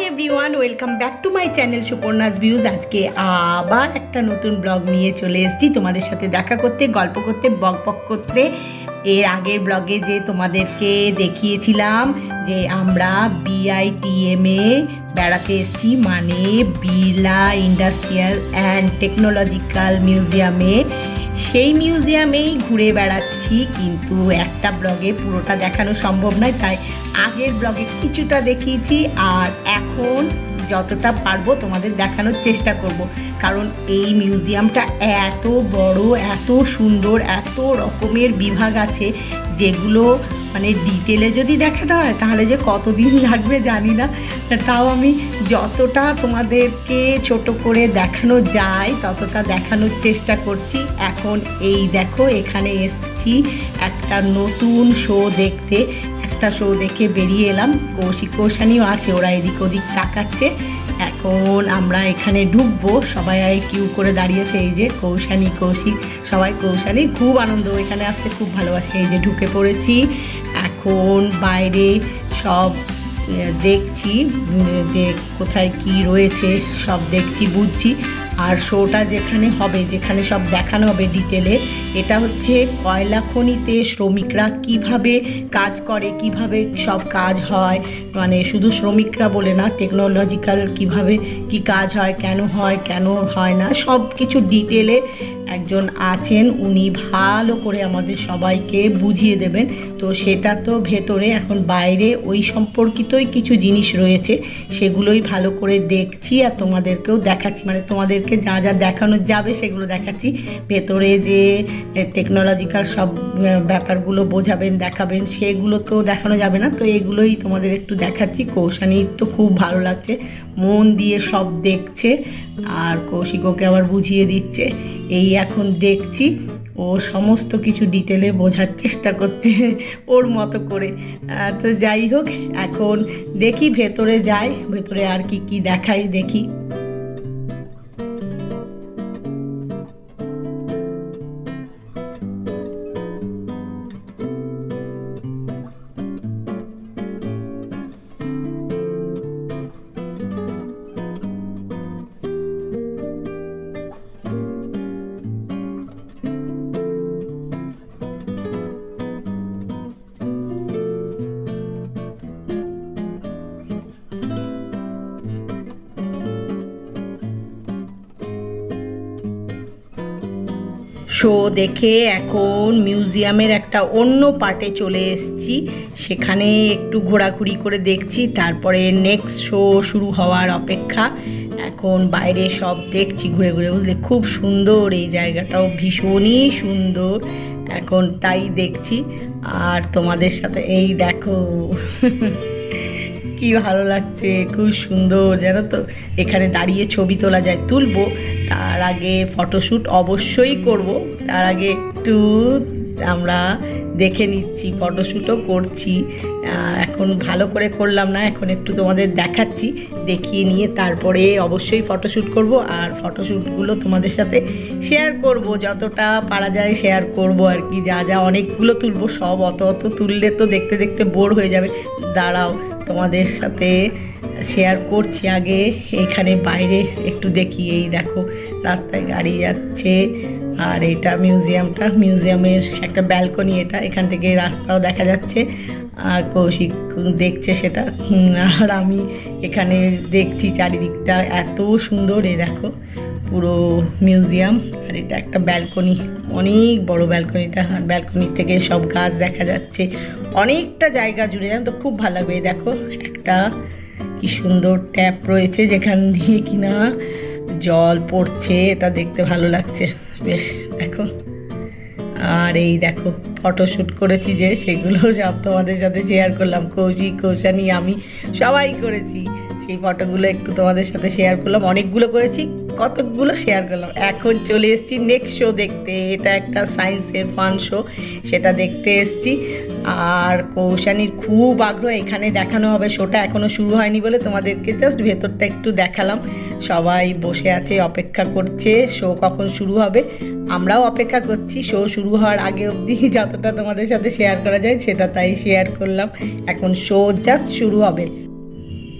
Everyone, welcome back to my channel Suparna's views. আজকে আবার একটা নতুন ব্লগ নিয়ে চলে এসেছি তোমাদের সাথে দেখা করতে, গল্প করতে, বক করতে। এর আগের ব্লগে যে তোমাদেরকে দেখিয়েছিলাম যে আমরা বিআইটিএমে বেড়াতে এসেছি, মানে বিড়লা ইন্ডাস্ট্রিয়াল অ্যান্ড টেকনোলজিক্যাল মিউজিয়ামে। সেই মিউজিয়ামেই ঘুরে বেড়াচ্ছি, কিন্তু একটা ব্লগে পুরোটা দেখানো সম্ভব নয়, তাই আগের ব্লগে কিছুটা দেখিয়েছি আর এখন যতটা পারবো তোমাদের দেখানোর চেষ্টা করব। কারণ এই মিউজিয়ামটা এত বড়, এত সুন্দর, এত রকমের বিভাগ আছে যেগুলো মানে ডিটেলে যদি দেখাতে হয় তাহলে যে কতদিন লাগবে জানি না। তাও আমি যতটা তোমাদেরকে ছোট করে দেখানো যায় ততটা দেখানোর চেষ্টা করছি। এখন এই দেখো, এখানে এসছি একটা নতুন শো দেখতে। একটা শো দেখে বেরিয়ে এলাম, কৌশিক কৌশানীও আছে, ওরা এদিক ওদিক তাকাচ্ছে। এখন আমরা এখানে ঢুকবো, সবাই কিউ করে দাঁড়িয়েছে। এই যে কৌশানী, কৌশিক, সবাই কৌশানী, খুব আনন্দ, এখানে আসতে খুব ভালোবাসে। এই যে ঢুকে পড়েছি। এখন বাইরে সব দেখছি যে কোথায় কি রয়েছে, সব দেখছি, বুঝছি। আর শোটা যেখানে হবে, যেখানে সব দেখানো হবে ডিটেলে, এটা হচ্ছে কয়লা খনিতে শ্রমিকরা কিভাবে কাজ করে, কিভাবে সব কাজ হয়, মানে শুধু শ্রমিকরা বলে না, টেকনোলজিক্যাল কিভাবে কি কাজ হয়, কেন হয় না, সব কিছু ডিটেলে একজন আছেন, উনি ভালো করে আমাদের সবাইকে বুঝিয়ে দেবেন। তো সেটা তো ভেতরে, এখন বাইরে ওই সম্পর্কিতই কিছু জিনিস রয়েছে, সেগুলোই ভালো করে দেখছি আর তোমাদেরকেও দেখাচ্ছি। মানে তোমাদেরকে যা যা দেখানো যাবে সেগুলো দেখাচ্ছি। ভেতরে যে টেকনোলজিক্যাল সব ব্যাপারগুলো বোঝাবেন, দেখাবেন, সেগুলো তো দেখানো যাবে না, তো এগুলোই তোমাদের একটু দেখাচ্ছি। কৌশানীর তো খুব ভালো লাগছে, মন দিয়ে সব দেখছে আর কৌশিক ওকে আবার বুঝিয়ে দিচ্ছে। এই এখন দেখছি, ও সমস্ত কিছু ডিটেলে বোঝার চেষ্টা করছে ওর মতো করে। তো যাই হোক, এখন দেখি ভেতরে যাই, ভেতরে আর কি কি দেখাই দেখি। শো দেখে এখন মিউজিয়ামের একটা অন্য পার্টে চলে এসেছি, সেখানে একটু ঘোরাঘুরি করে দেখছি, তারপরে নেক্সট শো শুরু হওয়ার অপেক্ষা। এখন বাইরে সব দেখছি ঘুরে ঘুরে, বুঝলে, খুব সুন্দর, এই জায়গাটাও ভীষণই সুন্দর, এখন তাই দেখছি। আর তোমাদের সাথে এই দেখো কি ভালো লাগছে, খুব সুন্দর, জানো তো। এখানে দাঁড়িয়ে ছবি তোলা যায়, তুলবো, তার আগে ফটোশ্যুট অবশ্যই করব। তার আগে একটু আমরা দেখে নিচ্ছি, ফটোশ্যুটও করছি। এখন ভালো করে করলাম না, এখন একটু তোমাদের দেখাচ্ছি, দেখিয়ে নিয়ে তারপরে অবশ্যই ফটোশ্যুট করব। আর ফটোশ্যুটগুলো তোমাদের সাথে শেয়ার করব, যতটা পারা যায় শেয়ার করব আর কি। যা যা অনেকগুলো তুলবো, সব অত তুললে তো দেখতে দেখতে বোর হয়ে যাবে। দাঁড়াও, তোমাদের সাথে শেয়ার করছি। আগে এখানে বাইরে একটু দেখি, এই দেখো রাস্তায় গাড়ি যাচ্ছে, আর এটা মিউজিয়ামের একটা ব্যালকনি, এটা এখান থেকে রাস্তাও দেখা যাচ্ছে, আর কৌশিক দেখছে সেটা, আর আমি এখানে দেখছি চারিদিকটা এত সুন্দর। এই দেখো পুরো মিউজিয়াম, আর এটা একটা ব্যালকনি, অনেক বড় ব্যালকনিটা, আর ব্যালকনি থেকে সব গাছ দেখা যাচ্ছে, অনেকটা জায়গা জুড়ে, জানো তো, খুব ভালো লাগবে। দেখো একটা কি সুন্দর ট্যাপ রয়েছে যেখান দিয়ে কিনা জল পড়ছে, এটা দেখতে ভালো লাগছে বেশ, দেখো। আর এই দেখো ফটোশ্যুট করেছি যে, সেগুলো সব তোমাদের সাথে শেয়ার করলাম, কৌশিক, কৌশানী, আমি সবাই করেছি। সেই ফটোগুলো একটু তোমাদের সাথে শেয়ার করলাম, অনেকগুলো করেছি, কতগুলো শেয়ার করলাম। এখন চলে এসেছি নেক্সট শো দেখতে, এটা একটা সায়েন্সের ফান শো, সেটা দেখতে এসেছি। আর কৌশানীর খুব আগ্রহ, এখানে দেখানো হবে শোটা, এখনও শুরু হয়নি বলে তোমাদেরকে জাস্ট ভেতরটা একটু দেখালাম। সবাই বসে আছে, অপেক্ষা করছে শো কখন শুরু হবে। আমরাও অপেক্ষা করছি শো শুরু হওয়ার আগে অবধি যতটা তোমাদের সাথে শেয়ার করা যায় সেটা তাই শেয়ার করলাম। এখন শো জাস্ট শুরু হবে।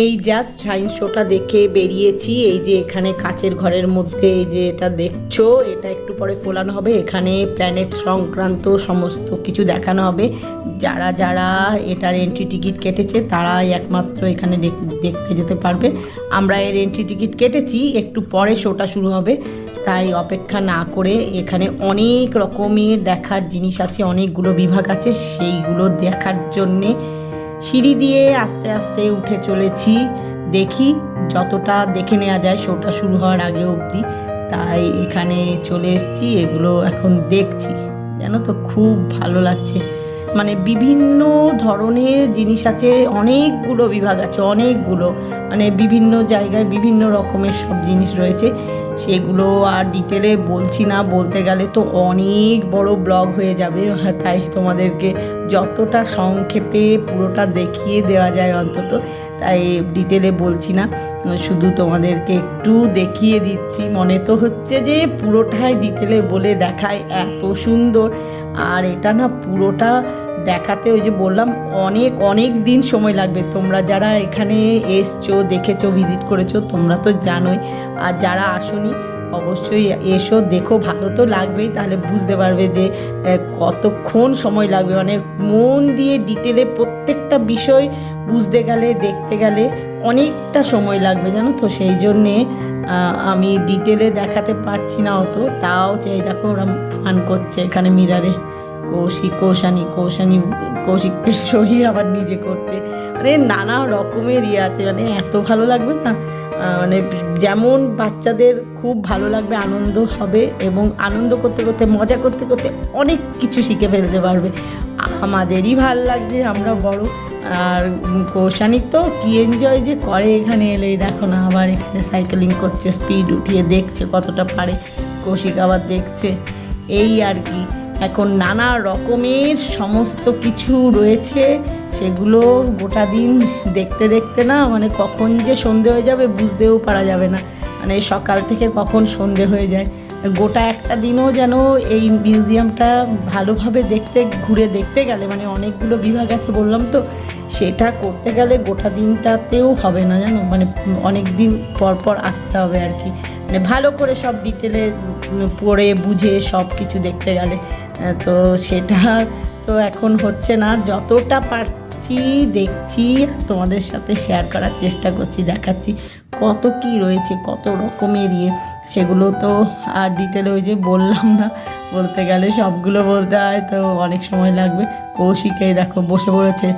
এই জাস্ট সায়েন্স শোটা দেখে বেরিয়েছি। এই যে এখানে কাচের ঘরের মধ্যে এই যে এটা দেখছো, এটা একটু পরে ফোলানো হবে। এখানে প্ল্যানেট সংক্রান্ত সমস্ত কিছু দেখানো হবে। যারা যারা এটার এন্ট্রি টিকিট কেটেছে তারাই একমাত্র এখানে দেখতে যেতে পারবে। আমরা এর এন্ট্রি টিকিট কেটেছি, একটু পরে শোটা শুরু হবে, তাই অপেক্ষা না করে এখানে অনেক রকমের দেখার জিনিস আছে, অনেকগুলো বিভাগ আছে, সেইগুলো দেখার জন্যে সিঁড়ি দিয়ে আস্তে আস্তে উঠে চলেছি। দেখি যতটা দেখে নেওয়া যায় শোটা শুরু হওয়ার আগে অবধি, তাই এখানে চলে এসেছি, এগুলো এখন দেখছি। জানো তো খুব ভালো লাগছে, মানে বিভিন্ন ধরনের জিনিস আছে, অনেকগুলো বিভাগ আছে, অনেকগুলো, মানে বিভিন্ন জায়গায় বিভিন্ন রকমের সব জিনিস রয়েছে। সেগুলো আর ডিটেলে বলছি না, বলতে গেলে তো অনেক বড় ব্লগ হয়ে যাবে, তাই তোমাদেরকে যতটা সংক্ষেপে পুরোটা দেখিয়ে দেওয়া যায় অন্তত, তাই ডিটেলে বলছি না, শুধু তোমাদেরকে একটু দেখিয়ে দিচ্ছি। মনে তো হচ্ছে যে পুরোটাই ডিটেলে বলে দেখায়, এত সুন্দর। আর এটা না পুরোটা দেখাতে ওই যে বললাম অনেক অনেক দিন সময় লাগবে। তোমরা যারা এখানে এসছো, দেখেছো, ভিজিট করেছো, তোমরা তো জানোই। আর যারা আসোনি অবশ্যই এসো, দেখো, ভালো তো লাগবেই, তাহলে বুঝতে পারবে যে কতক্ষণ সময় লাগবে। মানে মন দিয়ে ডিটেলে প্রত্যেকটা বিষয় বুঝতে গেলে, দেখতে গেলে অনেকটা সময় লাগবে, জানো তো। সেই জন্যে আমি ডিটেলে দেখাতে পারছি না অত। তাও চাই দেখো ওরা ফান করছে এখানে মিরারে, কৌশিককে সরিয়ে আবার নিজে করছে, মানে নানা রকমের আছে, মানে এত ভালো লাগবে না, মানে যেমন বাচ্চাদের খুব ভালো লাগবে, আনন্দ হবে, এবং আনন্দ করতে করতে, মজা করতে করতে অনেক কিছু শিখে ফেলতে পারবে। আমাদেরই ভাল লাগছে, আমরা বড়। আর কৌশানিক তো কী এনজয় যে করে এখানে এলেই, দেখো না আবার এখানে সাইকেলিং করছে, স্পিড উঠিয়ে দেখছে কতটা পারে। কৌশিক আবার দেখছে, এই আর কি। এখন নানা রকমের সমস্ত কিছু রয়েছে, সেগুলো গোটা দিন দেখতে দেখতে না, মানে কখন যে সন্ধে হয়ে যাবে বুঝতেও পারা যাবে না, মানে সকাল থেকে কখন সন্ধে হয়ে যায়। গোটা একটা দিনও যেন এই মিউজিয়ামটা ভালোভাবে ঘুরে দেখতে গেলে, মানে অনেকগুলো বিভাগ আছে বললাম তো, সেটা করতে গেলে গোটা দিনটাতেও হবে না, জানো, মানে অনেক দিন পর পর আসতে হবে আর কি, মানে ভালো করে সব ডিটেলে পড়ে বুঝে সব কিছু দেখতে গেলে। তো সেটা তো এখন হচ্ছে না, যতটা পারছি দেখছি, তোমাদের সাথে শেয়ার করার চেষ্টা করছি, দেখাচ্ছি কত কি রয়েছে, কত রকমের সেগুলো তো আর ডিটেলে ওই যে বললাম না, বলতে গেলে সবগুলো বলতে হয় তো অনেক সময় লাগবে। কৌশিকেই দেখো বসে পড়েছে,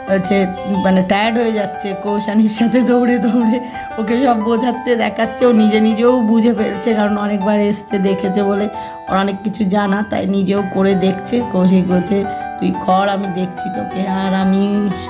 হচ্ছে মানে টায়ার্ড হয়ে যাচ্ছে কৌশানির সাথে দৌড়ে দৌড়ে, ওকে সব বোঝাচ্ছে, দেখাচ্ছে, ও নিজে নিজেও বুঝে ফেলছে, কারণ অনেকবার এসছে, দেখেছে বলে ওর অনেক কিছু জানা, তাই নিজেও করে দেখছে। কৌশিক বলছে তুই কর, আমি দেখছি তোকে, আর আমি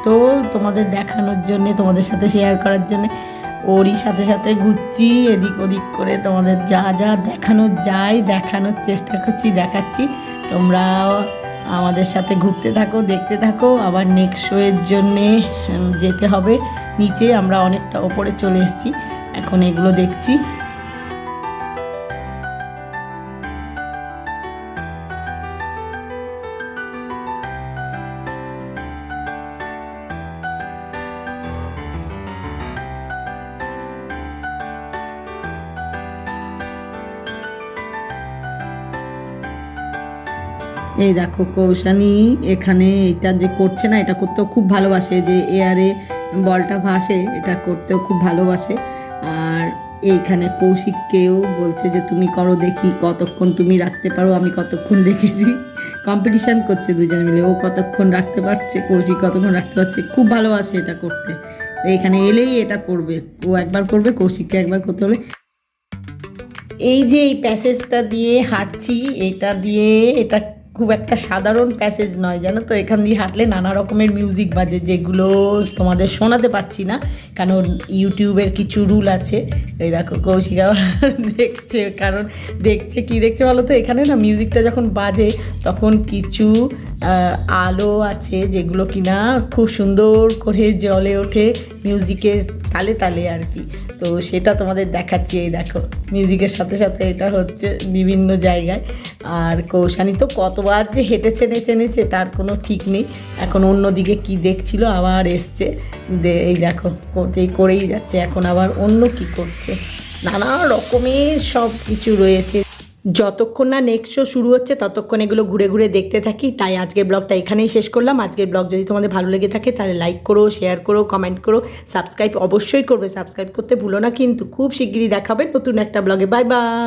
তো তোমাদের দেখানোর জন্যে, তোমাদের সাথে শেয়ার করার জন্যে ওরই সাথে সাথে ঘুরছি এদিক ওদিক করে, তোমাদের যা যা দেখানো যায় দেখানোর চেষ্টা করছি, দেখাচ্ছি। তোমরা আমাদের সাথে ঘুরতে থাকো, দেখতে থাকো। আবার নেক্সট শোয়ের জন্যে যেতে হবে নিচে, আমরা অনেকটা ওপরে চলে এসেছি, এখন এগুলো দেখছি। এই দেখো কৌশানী এখানে এটা যে করছে না, এটা করতেও খুব ভালোবাসে, যে এয়ারে বলটা ভাসে, এটা করতেও খুব ভালোবাসে। আর এইখানে কৌশিককেও বলছে যে তুমি করো, দেখি কতক্ষণ তুমি রাখতে পারো, আমি কতক্ষণ রেখেছি। কম্পিটিশান করছে দুজন মিলে, ও কতক্ষণ রাখতে পারছে, কৌশিক কতক্ষণ রাখতে পারছে, খুব ভালোবাসে এটা করতে। এখানে এলেই এটা করবে, ও একবার করবে, কৌশিককে একবার করতে হবে। এই যে এই প্যাসেজটা দিয়ে হাঁটছি, এটা খুব একটা সাধারণ প্যাসেজ নয়, জানো তো। এখান দিয়ে হাঁটলে নানা রকমের মিউজিক বাজে, যেগুলো তোমাদের শোনাতে পারছি না, কারণ ইউটিউবের কিছু রুল আছে। এই দেখো কৌশিকা দেখছে, কারণ দেখছে বলো তো, এখানে না মিউজিকটা যখন বাজে তখন কিছু আলো আছে যেগুলো কিনা খুব সুন্দর করে জ্বলে ওঠে মিউজিকের তালে তালে আর কি। তো সেটা তোমাদের দেখাচ্ছি, এই দেখো মিউজিকের সাথে সাথে এটা হচ্ছে বিভিন্ন জায়গায়। আর কৌশানী তো কতবার যে হেঁটেছে নেচে তার কোনো ঠিক নেই। এখন অন্যদিকে কি দেখছিল, আবার এসছে, এই দেখো যেই করেই যাচ্ছে, এখন আবার অন্য কি করছে, নানা রকমের সব কিছু রয়েছে। যতক্ষণ না নেক্সট শো শুরু হচ্ছে ততক্ষণ এগুলো ঘুরে ঘুরে দেখতে থাকি। তাই আজকের ব্লগটা এখানেই শেষ করলাম। আজকের ব্লগ যদি তোমাদের ভালো লেগে থাকে তাহলে লাইক করো, শেয়ার করো, কমেন্ট করো, সাবস্ক্রাইব অবশ্যই করবে, সাবস্ক্রাইব করতে ভুলো না কিন্তু। খুব শিগগিরই দেখাবে নতুন একটা ব্লগে। Bye bye.